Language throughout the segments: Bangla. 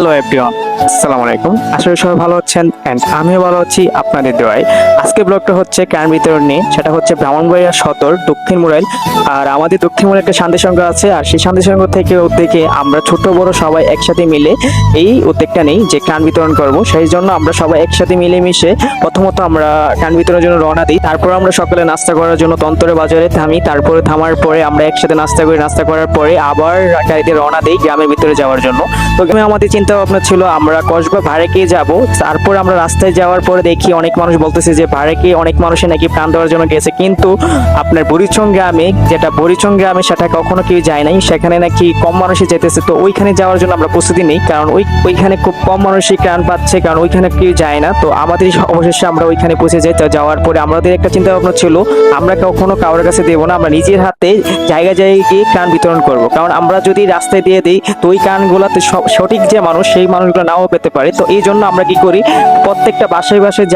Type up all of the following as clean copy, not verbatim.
হ্যালো এভরিওয়ান, আসসালামু আলাইকুম। আশা করি সবাই ভালো আছেন এন্ড আমিও ভালো আছি আপনাদের দোয়ায়। আজকে ব্লগটা হচ্ছে ত্রাণ বিতরণ নিয়ে, সেটা হচ্ছে ব্রাহ্মণবাড়িয়া সদর দক্ষিণ মুরাইল। আর আমাদের দক্ষিণ মুরাইল একটা শান্তি সংঘ আছে, আর সেই শান্তি সংঘ থেকে উদ্যোগে আমরা ছোট বড় সবাই একসাথে মিলে এই উদ্যোগটা নেই যে ত্রাণ বিতরণ করব। সেই জন্য আমরা সবাই একসাথে মিলেমিশে প্রথমত আমরা ত্রাণ বিতরণের জন্য রওনা দিই। তারপর আমরা সকালে নাস্তা করার জন্য তন্তরে বাজারে থামি। তারপরে থামার পরে আমরা একসাথে নাস্তা করি, নাস্তা করার পরে আবার গাড়িতে রওনা দিই গ্রামের ভিতরে যাওয়ার জন্য। তো আমাদের চিন্তা ভাবনা ছিল আমরা কসবা ভাড়েকে যাব। তারপর আমরা রাস্তায় যাওয়ার পরে দেখি অনেক মানুষ বলতেছে যে ভাড়েকে অনেক মানুষের নাকি প্রাণ দেওয়ার জন্য গেছে, কিন্তু আপনার বরিচং গ্রামে, যেটা বরিচং গ্রামে সেটা কখনো কেউ যায় নাই, সেখানে নাকি কম মানুষই যেতেছে। তো ওইখানে যাওয়ার জন্য আমরা প্রস্তুতি নেই, কারণ ওইখানে খুব কম মানুষই প্রাণ পাচ্ছে, কারণ ওইখানে কেউ যায় না। তো আমাদের অবশেষে আমরা ওইখানে পৌঁছে যাই। তো যাওয়ার পরে আমাদের একটা চিন্তা ভাবনা ছিল আমরা কখনো কারোর কাছে দেবো না, আমরা নিজের হাতে জায়গায় জায়গায় গিয়ে প্রাণ বিতরণ করব। কারণ আমরা যদি রাস্তায় দিয়ে দিই তো ওই প্রাণগুলোতে সঠিক যে মানুষ সেই মানুষগুলো নাও পেতে পারে। তো এই জন্য আমরা কি করি, প্রত্যেকটা বাসায় বাসায়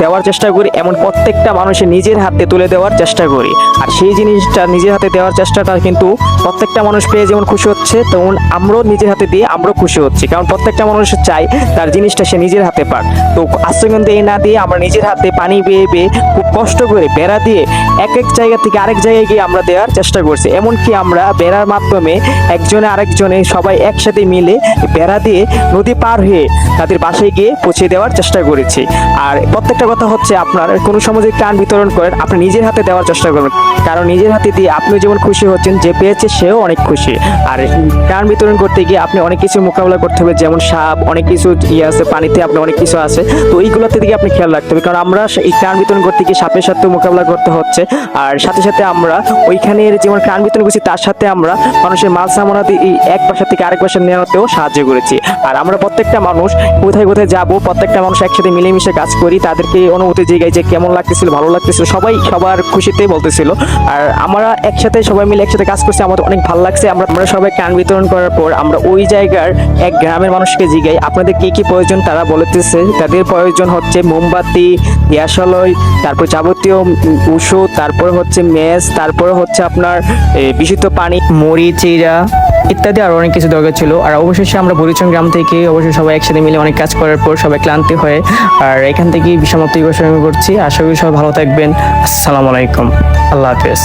দেওয়ার চেষ্টা করি, এমন প্রত্যেকটা মানুষের নিজের হাতে তুলে দেওয়ার চেষ্টা করি। আর সেই জিনিসটা নিজের হাতে দেওয়ার চেষ্টাটা কিন্তু প্রত্যেকটা মানুষ পেয়ে যেমন খুশি হচ্ছে, তেমন আমরাও নিজের হাতে দিয়ে আমরাও খুশি হচ্ছি, কারণ প্রত্যেকটা মানুষ চাই তার জিনিসটা সে নিজের হাতে পাক। তো আশ্রয়কেন্দ্র এই না দিয়ে আমরা নিজের হাতে পানি বেয়ে বেয়ে খুব কষ্ট করে বেড়া দিয়ে এক জায়গা থেকে আরেক জায়গায় গিয়ে আমরা দেওয়ার চেষ্টা করছি। এমনকি আমরা বেড়ার মাধ্যমে একজনে আরেকজনে সবাই একসাথে মিলে বেড়া দিয়ে নদী পার হয়ে তাদের বাসায় গিয়ে পৌঁছে দেওয়ার চেষ্টা করেছি। আর প্রত্যেকটা কথা হচ্ছে, আপনার কোনো সময় যদি ত্রাণ বিতরণ করেন আপনি নিজের হাতে দেওয়ার চেষ্টা করবেন, কারণ নিজের হাতে দিয়ে আপনি যেমন খুশি হচ্ছেন, যে পেয়েছে সেও অনেক খুশি। আর ত্রাণ বিতরণ করতে গিয়ে আপনি অনেক কিছু মোকাবেলা করতে হবে, যেমন সাপ, অনেক কিছু আছে পানিতে, আপনি অনেক কিছু আছে। তো এইগুলোতে দিকে আপনি খেয়াল রাখতে হবে, কারণ আমরা এই ত্রাণ বিতরণ করতে গিয়ে সাপের সাথে মোকাবেলা করতে হচ্ছে। আর সাথে সাথে আমরা ওইখানের যেমন ত্রাণ বিতরণ করছি তার সাথে আমরা মানুষের মাল সামানা এক বাসা থেকে আরেক বাসা নেওয়াতেও সাহায্য করেছি। আর আমরা প্রত্যেকটা মানুষ কোথায় কোথায় যাবো, প্রত্যেকটা মানুষ একসাথে মিলেমিশে কাজ করি, তাদেরকে অনুভূতি জায়গায় যে কেমন লাগতেছিল, ভালো লাগতেছিল, সবাই সবার খুশিতে বলতেছিল। আর আমরা একসাথে সবাই মিলে একসাথে কাজ করছি, আমাদের অনেক ভালো লাগছে। আমরা সবাই ত্রাণ বিতরণ করার পর আমরা ওই জায়গার এক গ্রামের মানুষকে জিগাই আপনাদের কি কি প্রয়োজন। তারা বলতেছে তাদের প্রয়োজন হচ্ছে মোমবাতি, গ্যাসলয়, তারপর যাবতীয় ওষুধ, তারপর হচ্ছে মেস, তারপরে হচ্ছে আপনার বিশুদ্ধ পানি, মুড়ি, চিড়া ইত্যাদি আরো অনেক কিছু দরকার ছিল। আর অবশেষে আমরা বরিচং গ্রাম থেকে অবশ্যই সবাই একসাথে মিলে অনেক কাজ করার পর সবাই ক্লান্তি হয়ে আর এখান থেকে সমাপ্তি ঘোষণা করছি। আশা করি সবাই ভালো থাকবেন। আসসালামু আলাইকুম, আল্লাহ হাফেজ।